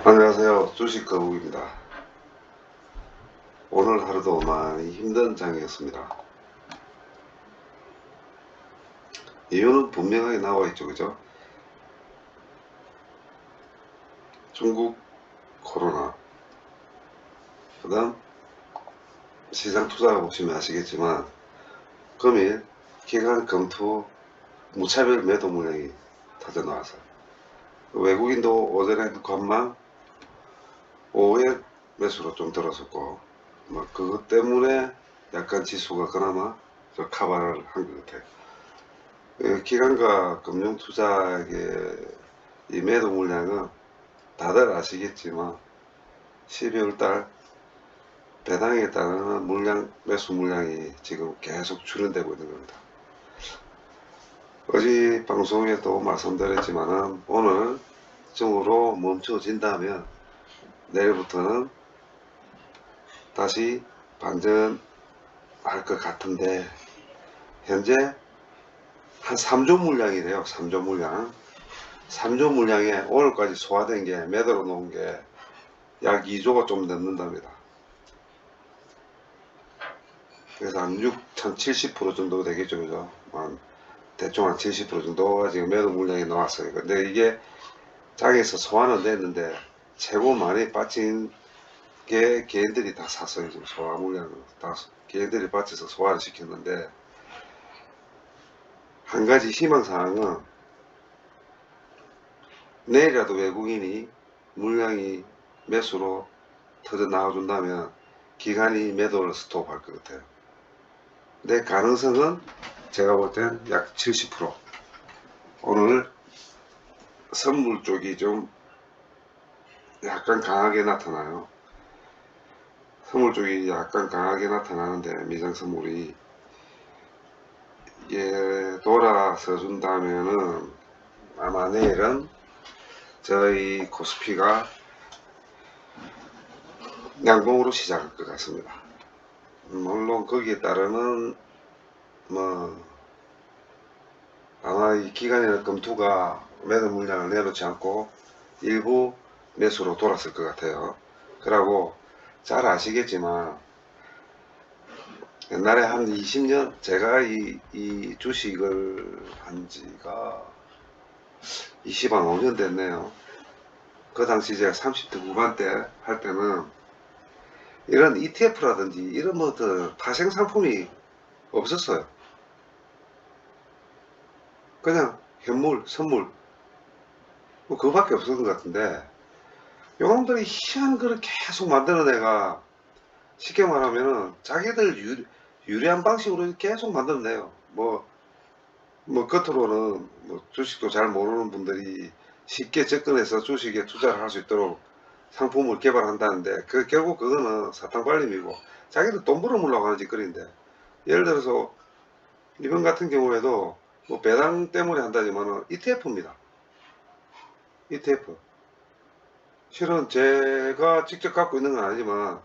안녕하세요. 주식 거북입니다. 오늘 하루도 많이 힘든 장이었습니다. 이유는 분명하게 나와 있죠. 그죠? 중국 코로나, 그 다음 시장 투자 보시면 아시겠지만 금일 기관 검토 무차별 매도 물량이 터져 나와서 외국인도 오전에 관망, 오후에 매수로 좀 들어섰고 그것 때문에 약간 지수가 그나마 카바를 한 것 같아요. 기관과 금융투자의 이 매도 물량은 다들 아시겠지만 12월달 배당에 따르는 물량, 매수 물량이 지금 계속 출현되고 있는 겁니다. 어제 방송에도 말씀드렸지만은 오늘 중으로 멈춰진다면 내일부터는 다시 반전할 것 같은데 현재 한 3조 물량이래요. 3조 물량. 3조 물량에 오늘까지 소화된 게 매도로 놓은 게 약 2조가 좀 넘는답니다. 그래서 한 6,070% 정도 되겠죠. 그죠? 대충 한 70% 정도가 지금 매도 물량이 나왔어요. 근데 이게 장에서 소화는 됐는데 최고 많이 빠진 게 개인들이 다 샀어요. 지금 소화 물량을 다 개인들이 빠져서 소화를 시켰는데 한 가지 희망사항은 내일이라도 외국인이 물량이 매수로 터져 나와준다면 기관이 매도를 스톱할 것 같아요. 근데 가능성은 제가 볼 땐 약 70%. 오늘 선물 쪽이 좀 약간 강하게 나타나요. 선물 쪽이 약간 강하게 나타나는데 미장 선물이 이게 돌아서 준다면은 아마 내일은 저희 코스피가 양봉으로 시작할 것 같습니다. 물론 거기에 따르는 뭐 아마 이 기관이나 검투가 매도 물량을 내놓지 않고 일부 매수로 돌았을 것 같아요. 그러고 잘 아시겠지만 옛날에 한 20년 제가 이 주식을 한 지가 25년 됐네요. 그 당시 제가 30대 후반때 할 때는 이런 ETF라든지 이런 파생 상품이 없었어요. 그냥 현물, 선물 그거밖에 없었던 것 같은데 요놈들이 희한한 거를 계속 만들어내가 쉽게 말하면은 자기들 유리한 방식으로 계속 만들어내요. 겉으로는 주식도 잘 모르는 분들이 쉽게 접근해서 주식에 투자를 할 수 있도록 상품을 개발한다는데 결국 그거는 사탕 발림이고 자기들 돈 벌어먹으려고 하는 짓거리인데 예를 들어서 이번 같은 경우에도 배당 때문에 한다지만은 ETF입니다. ETF. 실은 제가 직접 갖고 있는 건 아니지만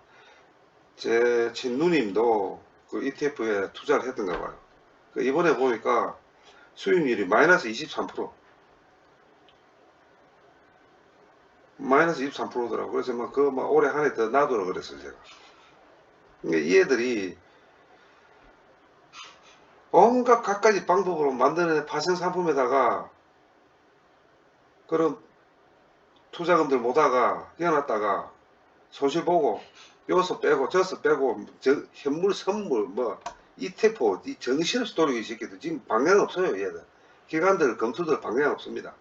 제 친누님도 그 ETF에 투자를 했던가 봐요. 이번에 보니까 수익률이 마이너스 23%. 마이너스 23%더라고. 그래서 올해 한 해 더 놔두라 그랬어요, 제가. 그러니까 이 애들이 온갖 갖가지 방법으로 만드는 파생 상품에다가 그런 투자금들 모다가 끼워놨다가 손실 보고 여기서 빼고 저기서 빼고 현물 선물 ETF 이 정신없이 돌리기 시작해도 지금 방향 없어요. 얘들 기관들 검투들 방향 없습니다.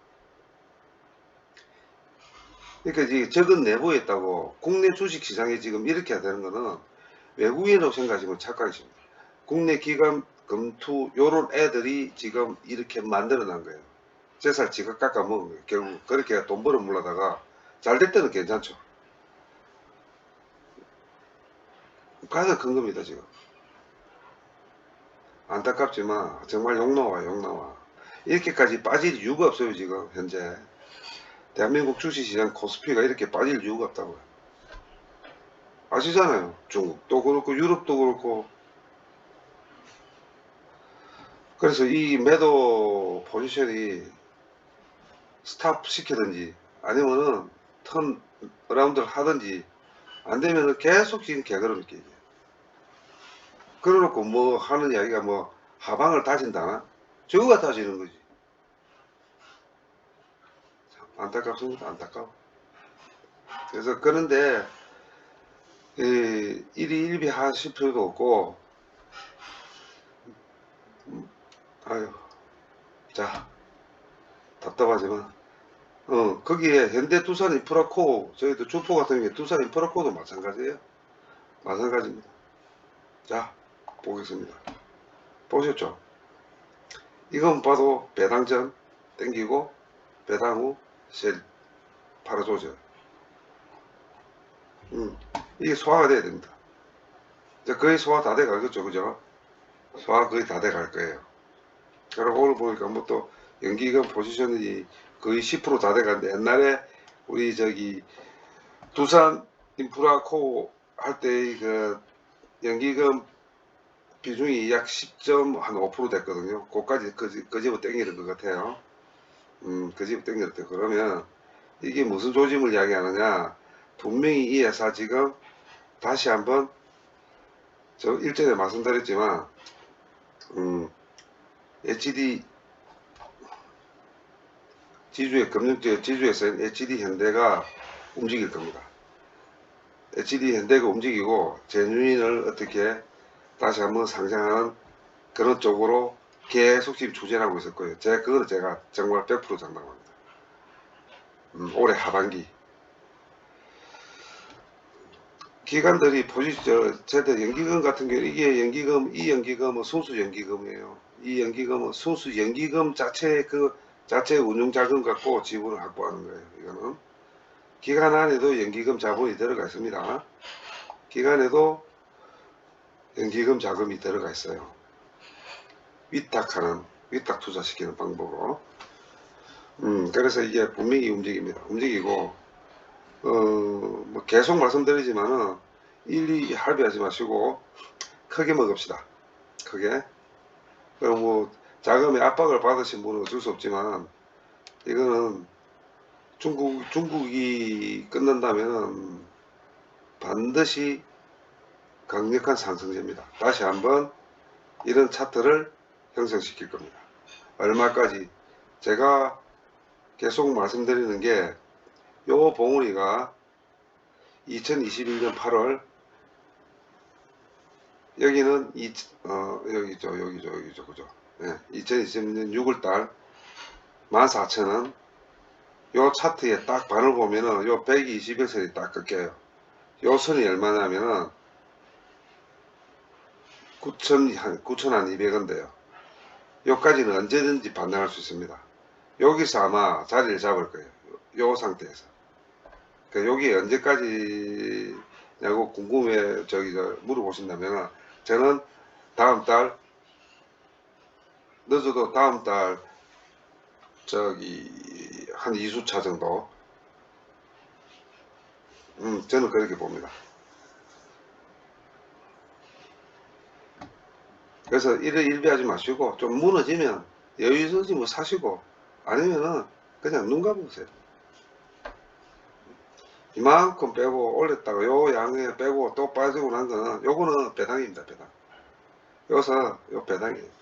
그러니까 이제 적은 내부에 있다고 국내 주식시장에 지금 이렇게 해야 되는 거는 외국인이라고 생각하시면 착각이십니다. 국내 기관 검투 요런 애들이 지금 이렇게 만들어 난 거예요. 제살 지가 깎아 먹은 거예요. 결국 그렇게 돈 벌어 물라다가 잘 될 때는 괜찮죠. 가장 큰 겁니다 지금. 안타깝지만 정말 욕 나와 욕 나와. 이렇게까지 빠질 이유가 없어요 지금 현재. 대한민국 주식시장 코스피가 이렇게 빠질 이유가 없다고요. 아시잖아요. 중국도 그렇고 유럽도 그렇고. 그래서 이 매도 포지션이 스탑 시키든지 아니면은 턴 라운드를 하든지 안 되면은 계속 지금 개걸음이게 이게. 그래놓고 뭐 하는 이야기가 뭐 하방을 다진다나? 저거가 다지는 거지. 참 안타깝습니다. 안타까워. 그래서 그런데 일이 일비하실 필요도 없고 아유 자 답답하지만 거기에 현대 두산 인프라코 저희도 주포 같은 경우에 두산 인프라코도 마찬가지예요. 마찬가지입니다. 자 보겠습니다. 보셨죠? 이건 봐도 배당전 땡기고 배당 후 셀 팔아줘죠. 이게 소화가 돼야 됩니다. 이제 거의 소화 다 돼가겠죠, 그죠? 소화 거의 다 돼갈 거예요. 그리고 오늘 보니까 뭐 또 연기금 포지션이 거의 10%다 돼가는데 옛날에 우리 저기 두산 인프라코 할 때 그 연기금 비중이 약 10.5% 됐거든요. 그까지 그집어 땡기는 것 같아요. 그집어 땡겼대. 그러면 이게 무슨 조짐을 이야기하느냐? 분명히 이 회사 지금 다시 한번 저 일전에 말씀드렸지만 HD 지주의 금융적 지주에서는 HD 현대가 움직일 겁니다. HD 현대가 움직이고 제뉴인을 어떻게 다시 한번 상장하는 그런 쪽으로 계속 지금 추진하고 있을 거예요. 그거는 제가 정말 100% 장담합니다. 올해 하반기. 기관들이 제들 연기금 같은 경우 이게 연기금, 이 연기금은 순수 연기금이에요. 이 연기금은 순수 연기금 자체 운용 자금 갖고 지분을 확보하는 거예요. 이거는 기관 안에도 연기금 자본이 들어가 있습니다. 기관에도 연기금 자금이 들어가 있어요. 위탁 투자시키는 방법으로. 그래서 이게 분명히 움직입니다. 움직이고, 뭐 계속 말씀드리지만은, 일이 할비하지 마시고, 크게 먹읍시다. 크게. 그럼 뭐, 자금의 압박을 받으신 분은 어쩔 수 없지만, 이거는 중국이 끝난다면 반드시 강력한 상승세입니다. 다시 한번 이런 차트를 형성시킬 겁니다. 얼마까지? 제가 계속 말씀드리는 게 요 봉우리가 2021년 8월 여기는 여기죠 그죠? 네, 2020년 6월달 14,000원 요 차트에 딱 반을 보면은 요 121선이 딱 꺾여요. 요 선이 얼마냐면은 9,200원대요. 요까지는 언제든지 반등할 수 있습니다. 여기서 아마 자리를 잡을 거예요. 요 상태에서. 그러니까 여기 언제까지냐고 궁금해 물어보신다면 저는 다음 달 늦어도 다음 달 한 2주차 정도 저는 그렇게 봅니다. 그래서 이래 일비하지 마시고 좀 무너지면 여유 있으시 뭐 사시고 아니면은 그냥 눈 감으세요. 이만큼 빼고 올렸다가 요 양에 빼고 또 빠지고 난 거는 요거는 배당입니다. 배당. 여기서 요 배당이에요.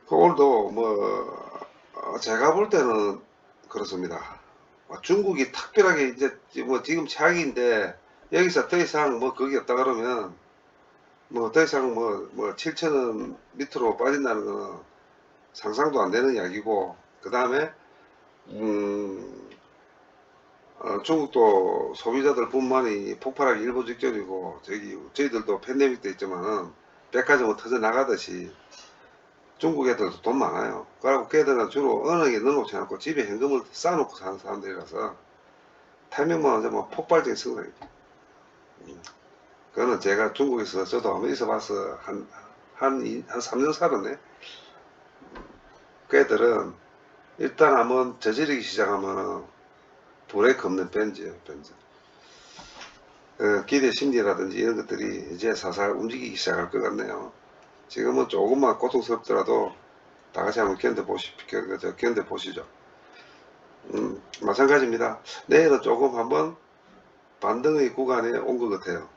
오늘도 뭐 제가 볼 때는 그렇습니다. 중국이 특별하게 이제 뭐 지금 최악인데 여기서 더 이상 뭐 그게 없다 그러면 뭐 더 이상 뭐 7,000원 밑으로 빠진다는 거는 상상도 안 되는 이야기고 그 다음에 중국도 소비자들 뿐만이 폭발하기 일보 직전이고 저희들도 팬데믹 때 있지만은 백화점은 터져 나가듯이 중국 애들도 돈 많아요. 그리고 걔들은 주로 은행에 넣어놓지 않고 집에 현금을 쌓아놓고 사는 사람들이라서 타이밍만 하자면 뭐 폭발적인 성장이죠. 그거는 제가 중국에서 저도 한번 있어봐서 한 3년 살았네. 그 애들은 일단 한번 저지르기 시작하면 브레이크 없는 벤즈예요, 벤즈. 기대 심리라든지 이런 것들이 이제 살살 움직이기 시작할 것 같네요. 지금은 조금만 고통스럽더라도 다 같이 한번 견뎌보시죠. 마찬가지입니다. 내일은 조금 한번 반등의 구간에 온 것 같아요.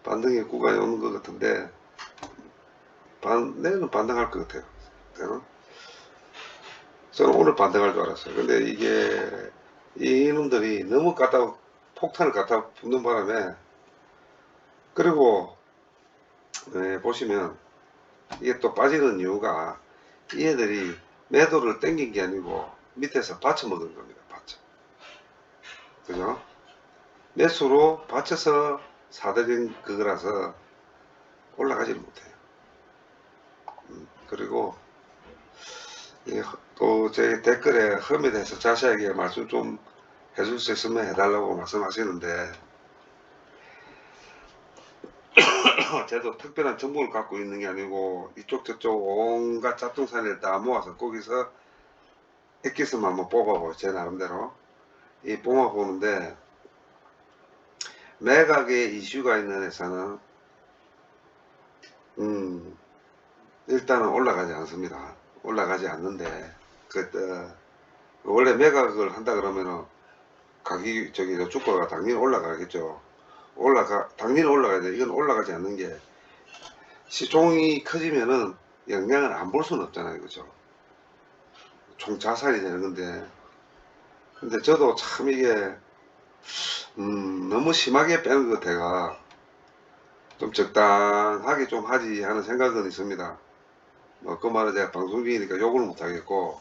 반등의 구간에 오는 것 같은데 내일은 반등할 것 같아요. 저는 오늘 반등할 줄 알았어요. 근데 이게 이놈들이 너무 폭탄을 갖다 붓는 바람에, 그리고 보시면 이게 또 빠지는 이유가 이 애들이 매도를 땡긴 게 아니고 밑에서 받쳐 먹은 겁니다. 받쳐. 그죠? 매수로 받쳐서 사들인 그거라서 올라가지를 못해요. 그리고 또 제 댓글에 험에 대해서 자세하게 말씀 좀 해줄 수 있으면 해달라고 말씀하시는데, 저도 특별한 정보를 갖고 있는 게 아니고 이쪽 저쪽 온갖 잡동사니를 다 모아서 거기서 엑기스만 한번 뽑아보고 제 나름대로 뽑아보는데, 매각의 이슈가 있는 회사는 일단은 올라가지 않습니다. 올라가지 않는데 원래 매각을 한다 그러면은 가격이 주가가 당연히 올라가겠죠. 당연히 올라가야 돼. 이건 올라가지 않는 게, 시총이 커지면은 영향을 안 볼 수는 없잖아요. 그죠? 총 자산이 되는 건데. 근데 저도 참 이게 너무 심하게 빼는 것 같아가 좀 적당하게 좀 하지 하는 생각은 있습니다. 뭐 그 말은 제가 방송 중이니까 욕을 못 하겠고,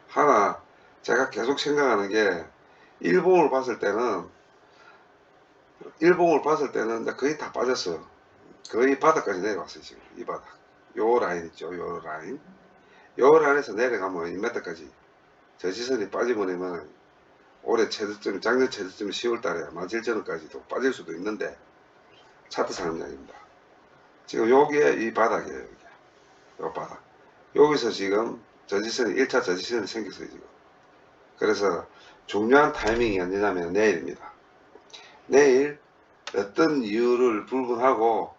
하나 제가 계속 생각하는 게, 일봉을 봤을 때는 이제 거의 다 빠졌어요. 거의 바닥까지 내려왔어요. 지금 이 바닥, 요 라인 있죠. 요 라인에서 내려가면 2m까지 저지선이 빠지면 올해 최저점, 작년 최저점 10월달에 17,000원까지도 빠질 수도 있는데, 차트 상황입니다. 지금 요게 이 바닥이에요. 요 바닥. 여기서 지금 저지선이 1차 저지선이 생겼어요. 지금. 그래서 중요한 타이밍이 언제냐면 내일입니다. 내일 어떤 이유를 불문하고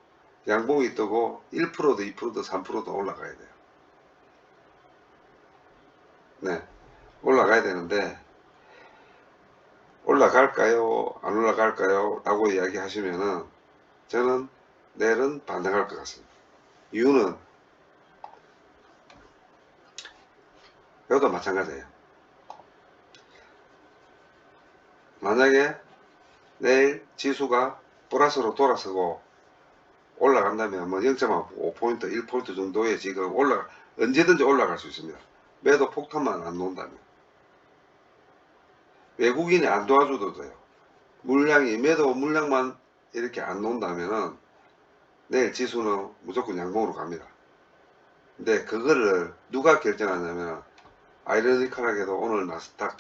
양봉이 뜨고 1%도 2%도 3%도 올라가야 돼요. 네, 올라가야 되는데, 올라갈까요 안 올라갈까요 라고 이야기 하시면은 저는 내일은 반등할 것 같습니다. 이유는 이것도 마찬가지예요. 만약에 내일 지수가 플러스로 돌아서고 올라간다면 뭐 0.5포인트 1포인트 정도에 지금 언제든지 올라갈 수 있습니다. 매도 폭탄만 안 놓는다면. 외국인이 안 도와줘도 돼요. 매도 물량만 이렇게 안 놓는다면은 내일 지수는 무조건 양봉으로 갑니다. 근데 그거를 누가 결정하냐면, 아이러니컬하게도 오늘 나스닥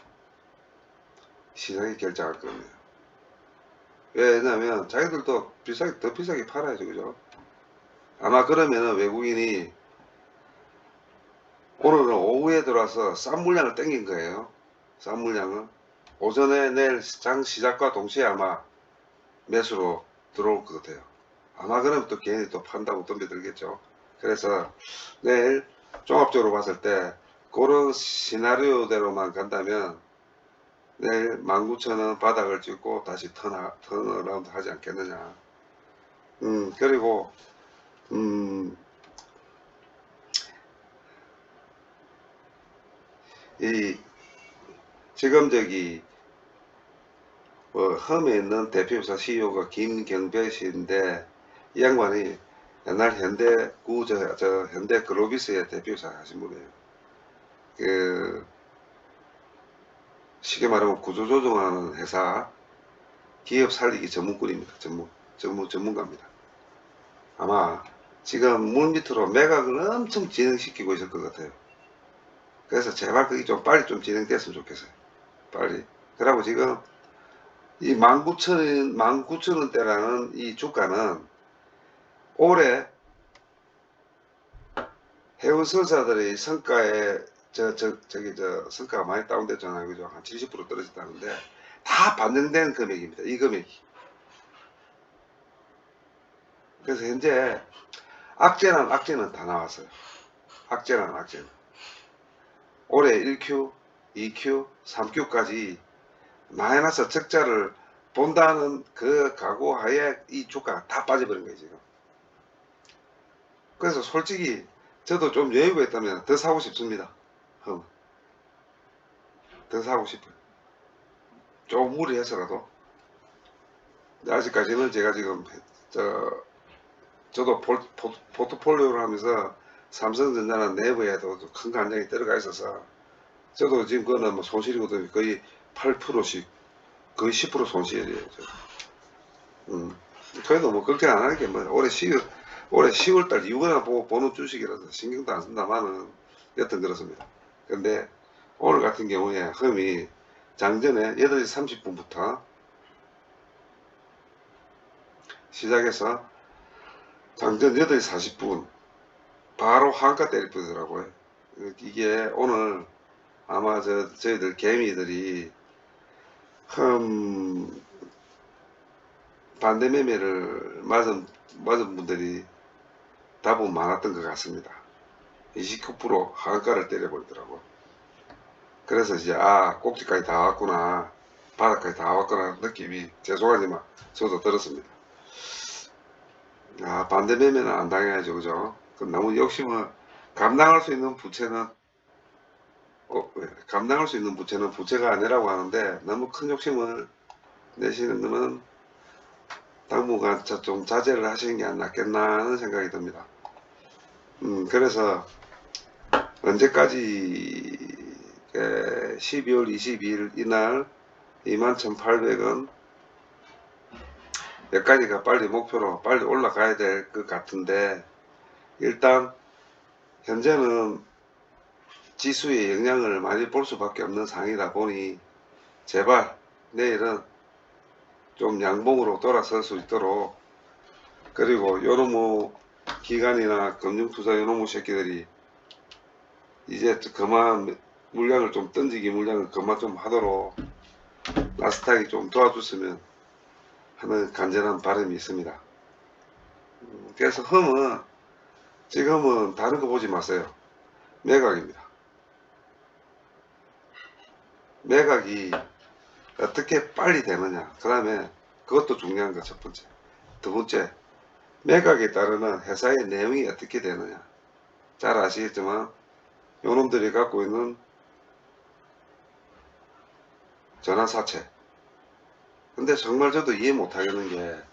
시장이 결정할 겁니다. 왜냐면 자기들도 더 비싸게 팔아야죠. 그죠? 아마 그러면은 외국인이 오늘은 오후에 들어와서 싼 물량을 땡긴 거예요. 싼 물량을 오전에 내일 장 시작과 동시에 아마 매수로 들어올 것 같아요. 아마 그러면 또 괜히 또 판다고 덤벼들겠죠. 그래서 내일 종합적으로 봤을 때 그런 시나리오대로만 간다면 내일 19,000원 바닥을 찍고 다시 턴어라운드 하지 않겠느냐. 그리고 이 지금 험에 있는 대표이사 CEO가 김경배 씨인데, 이 양반이 옛날 현대 글로비스의 대표이사 하신 분이에요. 쉽게 말하면 구조조정하는 회사 기업 살리기 전문꾼입니다. 전문가입니다. 아마 지금 물밑으로 매각을 엄청 진행시키고 있을 것 같아요. 그래서 제발 그게 좀 빨리 좀 진행됐으면 좋겠어요. 빨리. 그러고 지금 이 19,000원대라는 이 주가는 올해 해운선사들의 성과에 성과가 많이 다운됐잖아요. 그죠? 한 70% 떨어졌다는데 다 반영된 금액입니다. 이 금액이. 그래서 현재 악재는 다 나왔어요. 악재는. 올해 1Q, 2Q, 3Q까지 마이너스 적자를 본다는 그 각오하에 이 주가가 다 빠져버린 거예요 지금. 그래서 솔직히 저도 좀 여유가 있다면 더 사고 싶습니다. 더 사고 싶어요. 좀 무리해서라도. 아직까지는 제가 지금 저도 포트폴리오를 하면서 삼성전자나 내부에도 큰 간장이 들어가 있어서 저도 지금 그거는 뭐 손실이거든요. 거의 8%씩 거의 10% 손실이에요. 그래도 뭐 걱정 안 하는 게 뭐 올해 10월달 이후나 보는 주식이라서 신경도 안 쓴다마는 여튼 그렇습니다. 근데 오늘 같은 경우에 흠이 장전에 8시 30분부터 시작해서 장전 8시 40분 바로 한가 때리더라고요. 이게 오늘 아마 저희들 개미들이 반대 매매를 맞은 분들이 답은 많았던 것 같습니다. 29% 한가를 때려버리더라고. 그래서 이제 꼭지까지 다 왔구나, 바닥까지 다 왔구나 느낌이 죄송하지만 저도 들었습니다. 반대 매매는 안 당해야죠, 그죠? 그럼 너무 욕심은 감당할 수 있는 부채는 감당할 수 있는 부채는 부채가 아니라고 하는데 너무 큰 욕심을 내시는 분은 당분간 좀 자제를 하시는 게 안 낫겠나 하는 생각이 듭니다. 그래서 언제까지 12월 22일 이날 21,800원 여기까지가 빨리 목표로 빨리 올라가야 될 것 같은데 일단 현재는 지수의 영향을 많이 볼 수밖에 없는 상황이다 보니 제발 내일은 좀 양봉으로 돌아설 수 있도록, 그리고 요놈의 기관이나 금융투자 요놈의 새끼들이 이제 그만 물량을 좀 던지기, 물량을 그만 좀 하도록 나스닥이 좀 도와줬으면 하는 간절한 바람이 있습니다. 그래서 흠은 지금은 다른 거 보지 마세요. 매각입니다. 매각이 어떻게 빨리 되느냐, 그 다음에 그것도 중요한 거 첫 번째. 두 번째, 매각에 따르는 회사의 내용이 어떻게 되느냐. 잘 아시겠지만 요놈들이 갖고 있는 전환사채. 근데 정말 저도 이해 못하겠는 게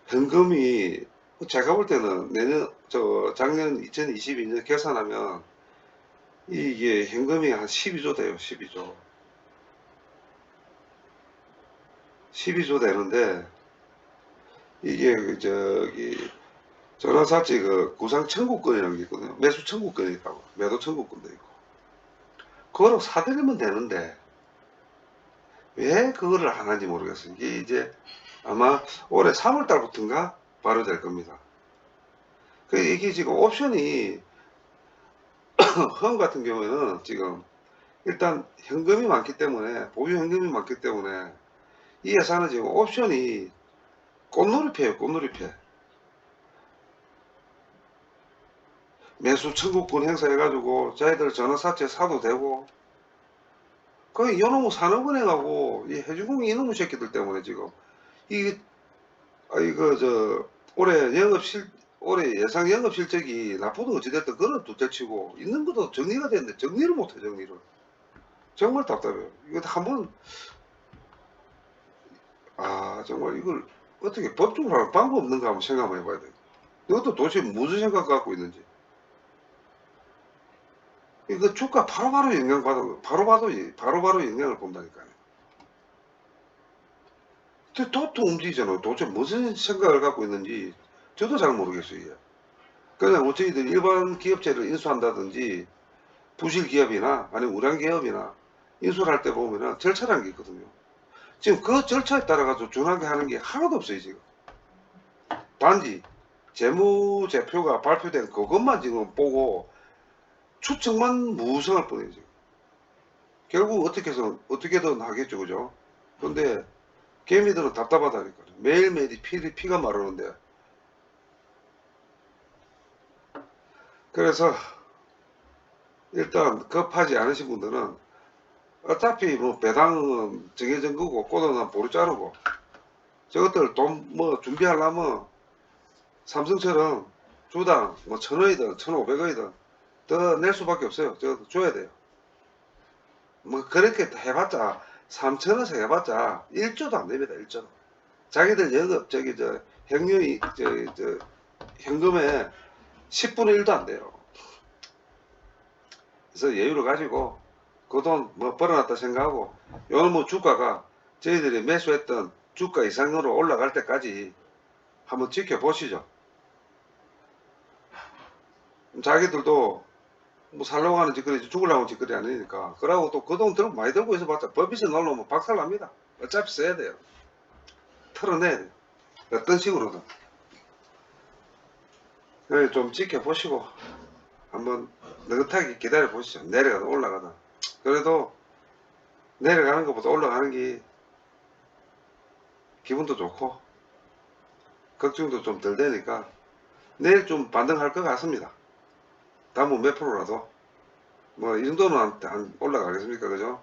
현금이 제가 볼 때는 작년 2022년 계산하면 이게 현금이 한 12조 돼요. 12조. 12조 되는데 이게 전환사채 구상 청구권이라는 게 있거든요. 매수 청구권이 있다고. 매도 청구권도 있고. 그거로 사들이면 되는데 왜 그거를 안 하는지 모르겠어요. 이게 이제 아마 올해 3월 달부터인가 바로 될 겁니다. 이게 지금 옵션이 험 같은 경우에는 지금 일단 현금이 많기 때문에, 보유 현금이 많기 때문에 이 회사는 지금 옵션이 꽃놀이패예요. 꽃놀이패. 매수 청구권 행사해가지고 자기들 전화사채 사도 되고, 거의 요놈의 산업은행하고 이 해주공이 이놈의 새끼들 때문에 지금 이게 올해 예상 영업 실적이 나쁘든 어찌됐든 그건 둘째치고 있는 것도 정리가 되는데 정리를 못해. 정리를 정말 답답해요. 이거 한번 정말 이걸 어떻게 법적으로 할 방법 없는가 한번 생각 한번 해봐야 돼. 이것도 도대체 무슨 생각 갖고 있는지. 이거 주가 바로바로 영향받아, 바로바로 영향을 본다니까요. 도통 움직이잖아요. 도대체 무슨 생각을 갖고 있는지 저도 잘 모르겠어요. 이게. 그냥 어찌든 일반 기업체를 인수한다든지 부실 기업이나 아니면 우량 기업이나 인수를 할 때 보면은 절차라는 게 있거든요. 지금 그 절차에 따라 가지고 준하게 하는 게 하나도 없어요. 지금 단지 재무제표가 발표된 그것만 지금 보고 추측만 무성할 뿐이죠. 결국 어떻게든 하겠죠. 그죠? 근데 개미들은 답답하다니까요. 매일매일이 피가 마르는데. 그래서 일단 급하지 않으신 분들은 어차피 뭐 배당은 정해진 거고 꼬다는 보루 자르고 저것들 돈 뭐 준비하려면 삼성처럼 주당 뭐 1,000원이든 1,500원이든 더 낼 수밖에 없어요. 저것도 줘야 돼요. 뭐 그렇게 해봤자 3,000원씩 해봤자 1조도 안 됩니다. 1조. 자기들 연금 저기 저 행료이 저 현금에 10분의 1도 안 돼요. 그래서 여유를 가지고 그 돈 뭐 벌어놨다 생각하고 요는 뭐 주가가 저희들이 매수했던 주가 이상으로 올라갈 때까지 한번 지켜보시죠. 자기들도 뭐 살려고 하는 짓거리 죽으려고 하는 짓거리 아니니까 그러고 또 그 돈 들고 많이 들고 있어봤자 법인세 넣으면 박살납니다. 어차피 써야 돼요. 털어내야 돼요. 어떤 식으로든. 좀 지켜보시고 한번 느긋하게 기다려 보시죠. 내려가다 올라가다. 그래도 내려가는 것보다 올라가는 게 기분도 좋고 걱정도 좀 덜 되니까 내일 좀 반등할 것 같습니다. 다음은 몇 프로라도 뭐 이 정도는 안 올라가겠습니까? 그죠?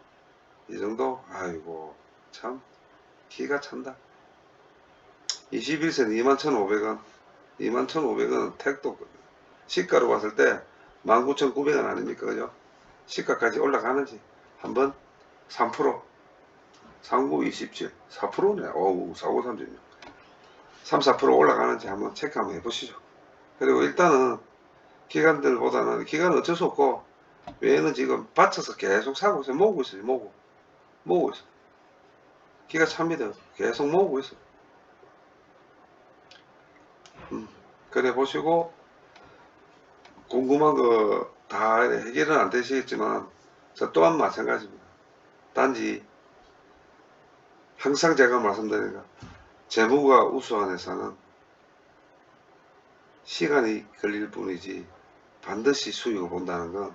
이 정도? 아이고 참 기가 찬다. 21선 21,500원 21,500원 택도 시가로 봤을 때 19,900원 아닙니까? 그죠? 시가까지 올라가는지 한번 3% 3927 4%네. 어우 4936 3, 4% 올라가는지 한번 체크 한번 해보시죠. 그리고 일단은 기관들보다는 기관은 어쩔 수 없고 외에는 지금 받쳐서 계속 사고 있어요. 모으고 있어요. 모으고 있어요. 기가 찹니다. 계속 모으고 있어요. 그래 보시고 궁금한 거 다 해결은 안 되시겠지만 저 또한 마찬가지입니다. 단지 항상 제가 말씀드리는 거 재무가 우수한 회사는 시간이 걸릴 뿐이지 반드시 수익을 본다는 건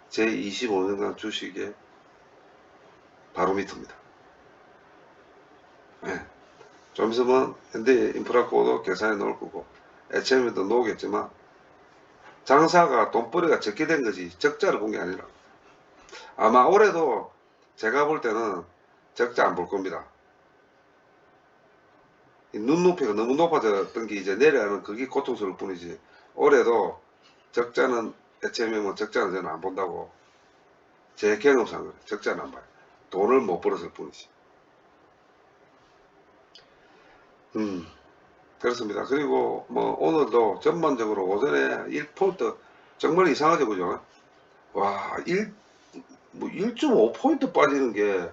제 25년간 주식의 바로미터입니다. 네. 좀 있으면 현대인프라코도 계산해 놓을 거고 HM에도 놓겠지만 장사가 돈벌이가 적게 된 거지 적자를 본 게 아니라 아마 올해도 제가 볼 때는 적자 안 볼 겁니다. 눈높이가 너무 높아졌던 게 이제 내려가는 그게 고통스러울 뿐이지 올해도 적자는 HM은 적자는 저는 안 본다고 제 경험상 그래. 적자는 안 봐요. 돈을 못 벌었을 뿐이지. 그렇습니다. 그리고 뭐 오늘도 전반적으로 오전에 1포인트 정말 이상하죠 그죠? 와, 뭐 1.5포인트 빠지는 게,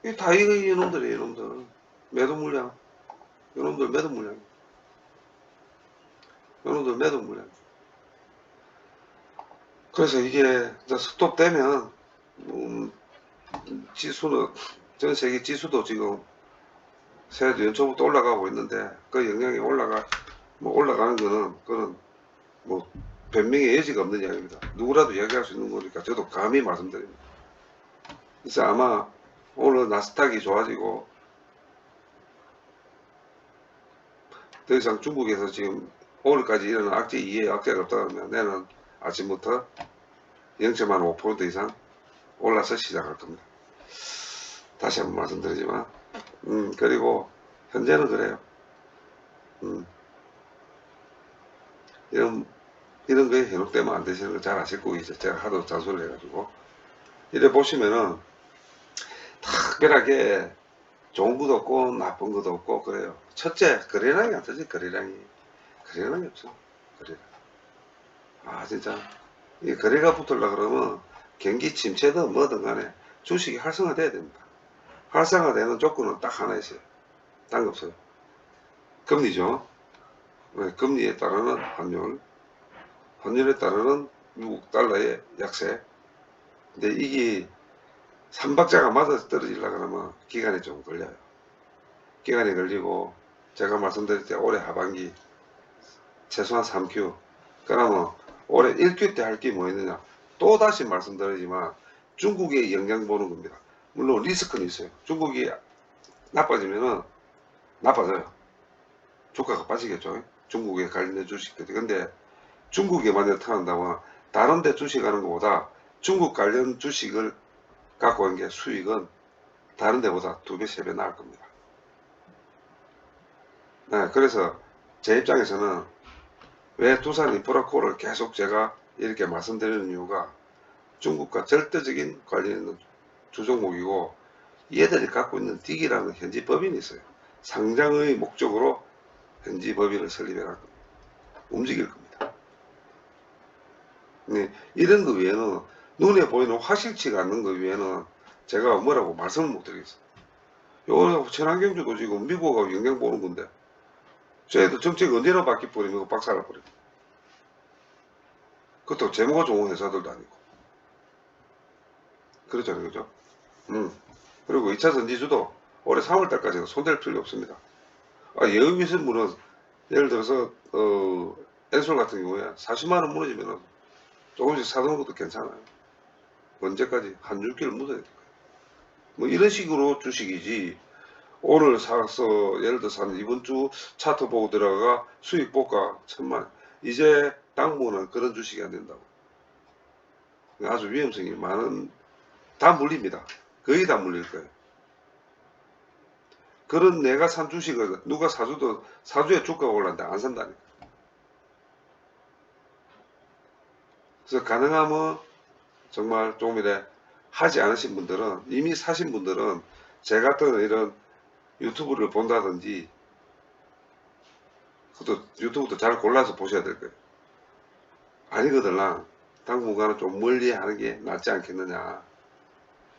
이게 다 이놈들이에요, 이놈들. 매도 물량. 이놈들 매도 물량. 이놈들 매도 물량. 그래서 이게, 스톱 되면, 지수는, 전 세계 지수도 지금, 새해 연초부터 올라가고 있는데, 그 영향이 올라가는 거는, 그건, 뭐, 변명의 여지가 없는 이야기입니다. 누구라도 이야기할 수 있는 거니까 저도 감히 말씀드립니다. 그래서 아마, 오늘 나스닥이 좋아지고, 더 이상 중국에서 지금 오늘까지 일어난 악재 이해 악재가 없다 그러면 내는 아침부터 0.5% 이상 올라서 시작할 겁니다. 다시 한번 말씀드리지만 그리고 현재는 그래요. 이런 거에 현혹되면 안 되시는 거 잘 아실 거고 이제 제가 하도 자수를 해가지고 이래 보시면은 특별하게 좋은 것도 없고 나쁜 것도 없고 그래요. 첫째 거래량이 안 터지. 거래량이 없어. 거래량. 아 진짜 이 거래가 붙으려 그러면 경기 침체든 뭐든 간에 주식이 활성화돼야 됩니다. 활성화되는 조건은 딱 하나 있어요. 딴 거 없어요. 금리죠. 네, 금리에 따르는 환율, 환율에 따르는 미국 달러의 약세. 근데 이게 삼박자가 맞아 떨어지려고 그러면 기간이 좀 걸려요. 기간이 걸리고 제가 말씀드릴 때 올해 하반기 최소한 3Q 그러면 올해 1Q 때 할 게 뭐 있느냐 또 다시 말씀드리지만 중국의 영향 보는 겁니다. 물론 리스크는 있어요. 중국이 나빠지면은 나빠져요. 주가가 빠지겠죠. 중국에 관련된 주식들이. 근데 중국에 만약 터난다면 다른 데 주식하는 것보다 중국 관련 주식을 갖고 온 게 수익은 다른 데보다 2배, 3배 나을 겁니다. 네, 그래서 제 입장에서는 왜 두산 인프라코를 계속 제가 이렇게 말씀드리는 이유가 중국과 절대적인 관련 있는 주종목이고, 얘들이 갖고 있는 딕이라는 현지 법인이 있어요. 상장의 목적으로 현지 법인을 설립해 갈 겁니다. 움직일 겁니다. 네, 이런 거 외에는, 눈에 보이는 확실치가 않는 거 외에는 제가 뭐라고 말씀을 못 드리겠어요. 요 친환경주도 지금 미국하고 영향 보는 건데, 쟤도 정책이 언제나 바뀌어버리면 박살나버려요. 그것도 재무가 좋은 회사들도 아니고. 그렇잖아요. 그죠? 그리고 2차 전지주도 올해 3월달까지는 손댈 필요 없습니다. 예의미술물은 예를 들어서 엔솔 같은 경우에 40만원 무너지면 조금씩 사는 것도 괜찮아요. 언제까지 한 줄기를 묻어야 될까요? 뭐 이런 식으로 주식이지, 오늘 사서 예를 들어서 한 이번 주 차트 보고 들어가 수익 볼까 1000만, 이제 당분은 그런 주식이 안 된다고. 아주 위험성이 많은, 다 물립니다. 거의 다 물릴 거예요. 그런 내가 산 주식을 누가 사줘도 사주에 주가가 올랐는데 안 산다니까. 그래서 가능하면 정말 조금 이래 하지 않으신 분들은, 이미 사신 분들은 제 같은 이런 유튜브를 본다든지, 그것도 유튜브도 잘 골라서 보셔야 될 거예요. 아니거들랑 당분간은 좀 멀리 하는 게 낫지 않겠느냐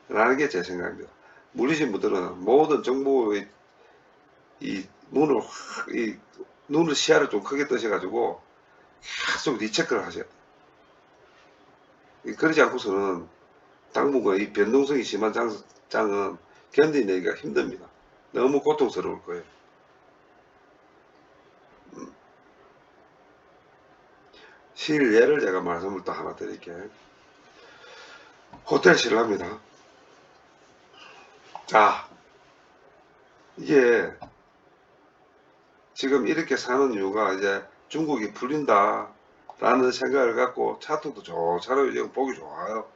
라는 게 제 생각입니다. 물리신 분들은 모든 정보의 이 눈을 확, 이 눈을 시야를 좀 크게 뜨셔가지고 계속 리체크를 하셔야 돼요. 그러지 않고서는 당분간 이 변동성이 심한 장은 견디내기가 힘듭니다. 너무 고통스러울 거예요. 실예를 제가 말씀을 또 하나 드릴게요. 호텔 신라입니다. 자, 이게 지금 이렇게 사는 이유가 이제 중국이 풀린다 라는 생각을 갖고 차트도 좋잖아요. 지금 보기 좋아요.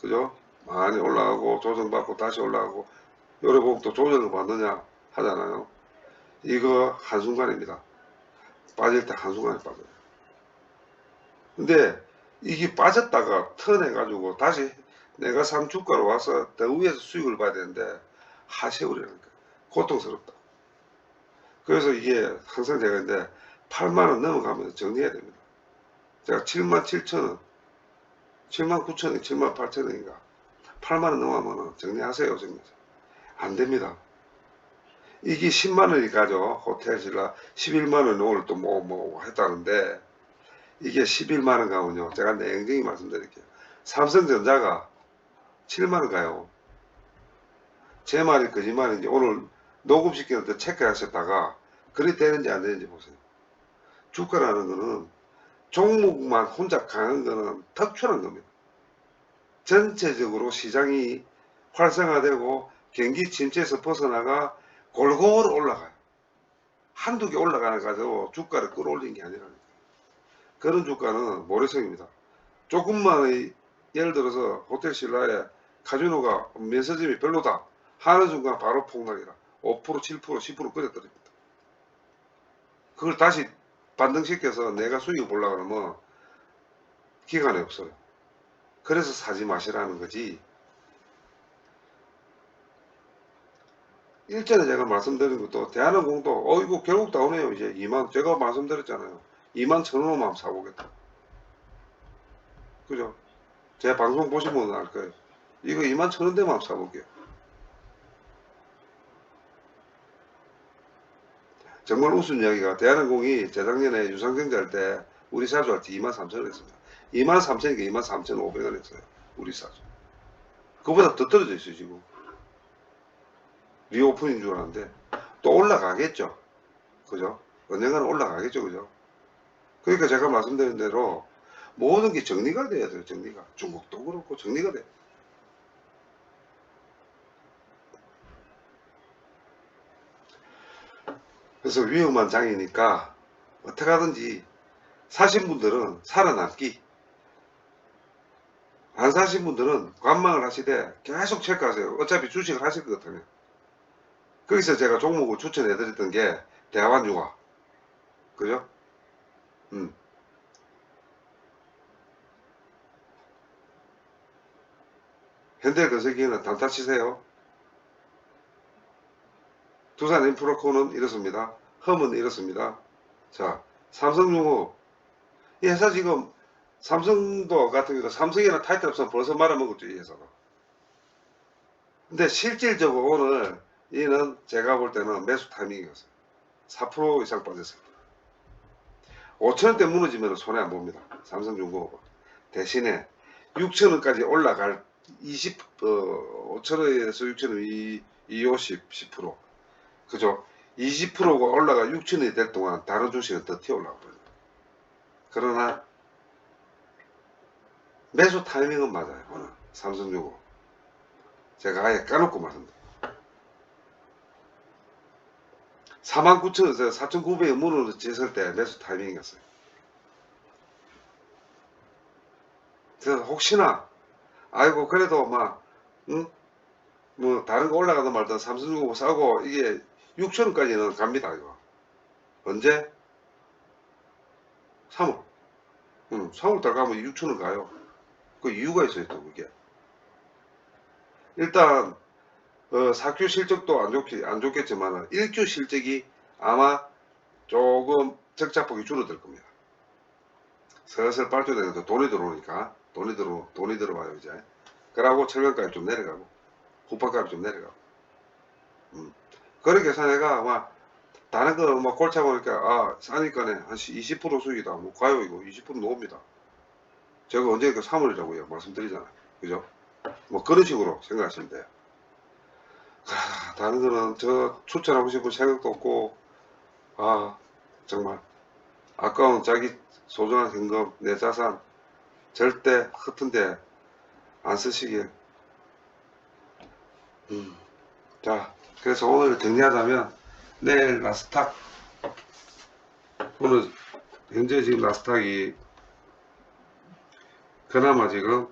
그죠? 많이 올라가고 조정받고 다시 올라가고, 요래 보면 또 조정을 받느냐 하잖아요. 이거 한순간입니다. 빠질 때 한순간에 빠져요. 근데 이게 빠졌다가 턴해가지고 다시 내가 산 주가로 와서 더 위에서 수익을 봐야 되는데 하세우려는 거예요. 고통스럽다. 그래서 이게 항상 제가 이제 8만원 넘어가면 정리해야 됩니다. 제가 7만 7천원, 7만 9천원, 7만 8천원인가 8만원 넘어가면 정리하세요. 정리하세요. 안 됩니다. 이게 10만원이 가죠. 호텔 신라 11만원 오늘 또 뭐 했다는데, 이게 11만원 가면요, 제가 냉정히 말씀드릴게요. 삼성전자가 7만원 가요. 제 말이 거짓말인지 오늘 녹음시키는데 체크하셨다가 그리 되는지 안 되는지 보세요. 주가라는 거는 종목만 혼자 강한 거는 특출한 겁니다. 전체적으로 시장이 활성화되고 경기 침체에서 벗어나가 골고루 올라가요. 한두 개 올라가는 가지고 주가를 끌어올린 게 아니라니까. 그런 주가는 모래성입니다. 조금만 예를 들어서 호텔 신라에 카지노가 면세점이 별로다 하는 순간 바로 폭락이라 5%, 7%, 10% 끌어들입니다. 그걸 다시 반등시켜서 내가 수익을 보려고 하면 기간이 없어요. 그래서 사지 마시라는 거지. 일전에 제가 말씀드린 것도 대한항공도 이거 결국 나오네요. 이제 2만, 제가 말씀드렸잖아요. 2만 1,000원만 사보겠다. 그죠? 제 방송 보시면 알 거예요. 이거 2만 1,000원대만 사볼게요. 정말 웃은 이야기가, 대한항공이 재작년에 유상증자 할 때 우리 사주 할 때 2만 3천원 했습니다. 2만 3천이니까 2만 3,500원 했어요. 우리 사주. 그거보다 더 떨어져 있어요. 지금 리오픈인 줄 알았는데 또 올라가겠죠. 그죠? 언젠가는 올라가겠죠. 그죠? 그러니까 제가 말씀드린 대로 모든 게 정리가 돼야 돼요. 정리가. 중국도 그렇고 정리가 돼. 그래서 위험한 장이니까 어떻게 하든지 사신 분들은 살아남기, 안 사신 분들은 관망을 하시되 계속 체크하세요. 어차피 주식을 하실 것 같으면. 거기서 제가 종목을 추천해 드렸던 게 대한유화. 그죠? 음. 현대건설기는 단타 치세요. 두산인프라코는 이렇습니다. 험은 이렇습니다. 자, 삼성중공. 이 회사 지금 삼성도 같은 경우도 삼성이나 타이틀 없으면 벌써 말아먹었죠, 이 회사가. 근데 실질적으로 오늘 이는 제가 볼 때는 매수 타이밍이었어요. 4% 이상 빠졌어요. 5천원대 무너지면 손해 안 봅니다. 삼성중공업은. 대신에 6천원까지 올라갈 5천원에서 6천원 50, 10%. 그죠? 20%가 올라가 6천원이 될 동안 다른 주식은 더 튀어 올라가 버립니다. 그러나 매수 타이밍은 맞아요. 오늘 삼성중공. 제가 아예 까놓고 말씀드립니다. 49,000원, 4,900원 무너졌을 때 매수 타이밍이었어요. 그래서 혹시나 아이고 그래도 막 뭐 다른 거 올라가든 말든 삼성중공 싸고 이게 6천원까지는 갑니다. 이거 언제? 3월 3월달 가면 6천원 가요. 그 이유가 있어요. 또 그게 일단 4Q 실적도 안 좋겠지만 1Q 실적이 아마 조금 적자폭이 줄어들 겁니다. 슬슬 발주되면서 돈이 들어오니까 돈이 들어와요 이제. 그러고 철강값이 좀 내려가고 국밥값이 좀 내려가고. 그런 계산해가 아마 다른 거 뭐 골치 보니까 아 싸니까네 한 20% 수익이다. 뭐 가요 이거 20% 놓습니다. 제가 언제 그 3월이라고요 말씀드리잖아요. 그죠? 뭐 그런 식으로 생각하시면 돼요. 다른 거는 저 추천하고 싶은 생각도 없고 아 정말 아까운 자기 소중한 현금 내 자산 절대 허튼데 안 쓰시길. 자 그래서 오늘 정리하자면 내일 나스닥 오늘 현재 지금 나스닥이 그나마 지금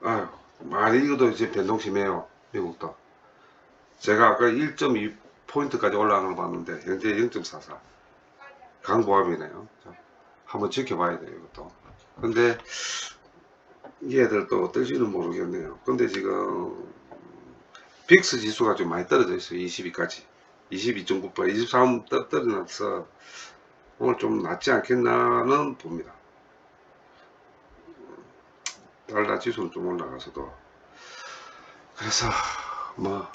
아유 많이 이것도 이제 변동 심해요. 미국도 제가 아까 1.2포인트까지 올라가는 걸 봤는데 현재 0.44 강보합이네요. 한번 지켜봐야 돼요 이것도. 근데 얘들도 어떨지는 모르겠네요. 근데 지금 빅스 지수가 좀 많이 떨어져 있어요. 22까지 22.9% 23 떨어져서 오늘 좀 낫지 않겠나는 봅니다. 달러 지수는 좀 올라가서도 그래서 뭐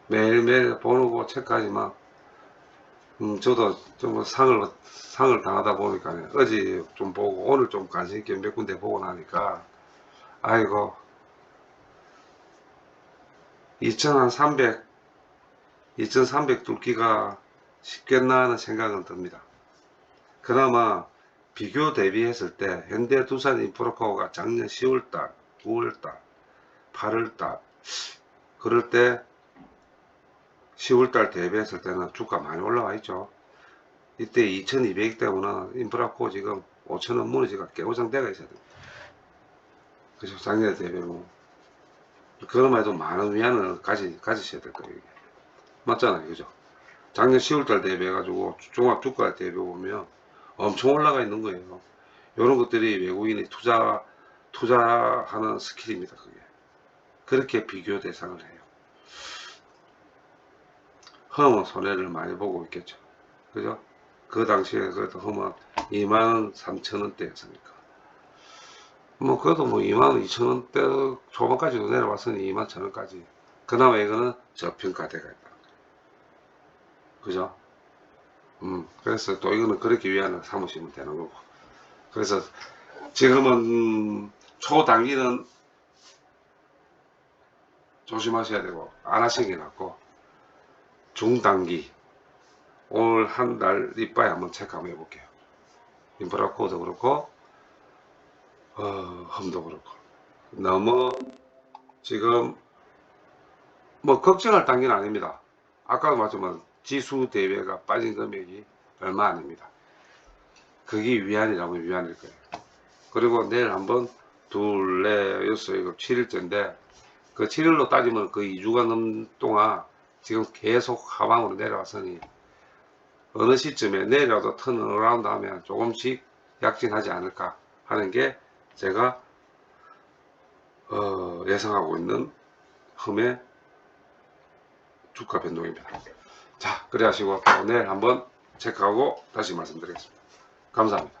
매일매일 보는 거 체크하지만 저도 좀 상을 당하다 보니까 어제 좀 보고 오늘 좀 관심 있게 몇 군데 보고 나니까 아이고 2300 뚫기가 쉽겠나 하는 생각은 듭니다. 그나마 비교 대비했을 때 현대 두산 인프라코어가 작년 10월달 9월달 8월달 그럴 때 10월달 대비했을 때는 주가 많이 올라와 있죠. 이때 2200억 때문에 인프라코어 지금 5천원 무너지가 깨우장대가 있어야 됩니다. 그래서 작년에 대비하면 그것만 해도 많은 위안을 가지셔야 될 거예요. 맞잖아요. 그죠? 작년 10월달 대비해가지고 종합 주가 대비해보면 엄청 올라가 있는 거예요. 이런 것들이 외국인이 투자하는 스킬입니다. 그게. 그렇게 비교 대상을 해요. 험은 손해를 많이 보고 있겠죠. 그죠? 그 당시에 그래도 험은 23,000원대였으니까. 뭐, 그래도 뭐 22,000원대 초반까지도 내려왔으니 21,000원까지. 그나마 이거는 저평가대가 있다. 그죠? 그래서 또 이거는 그렇게 위안을 삼으시면 되는 거고. 그래서 지금은 초단기는 조심하셔야 되고, 안 하시는 게 낫고, 중단기, 오늘 한 달 이빠이 한번 체크 한번 해볼게요. 인프라코어도 그렇고, 험도 그렇고. 너무 지금 뭐 걱정할 단계는 아닙니다. 아까도 말했지만 지수 대비가 빠진 금액이 얼마 아닙니다. 그게 위안이라면 위안일 거예요. 그리고 내일 한번 둘, 넷, 여섯, 일곱, 7일째인데 그 7일로 따지면 그 2주가 넘 동안 지금 계속 하방으로 내려왔으니 어느 시점에 내일이라도 턴어라운드 하면 조금씩 약진하지 않을까 하는 게 제가 예상하고 있는 흠의 주가 변동입니다. 자, 그래 하시고 또 내일 한번 체크하고 다시 말씀드리겠습니다. 감사합니다.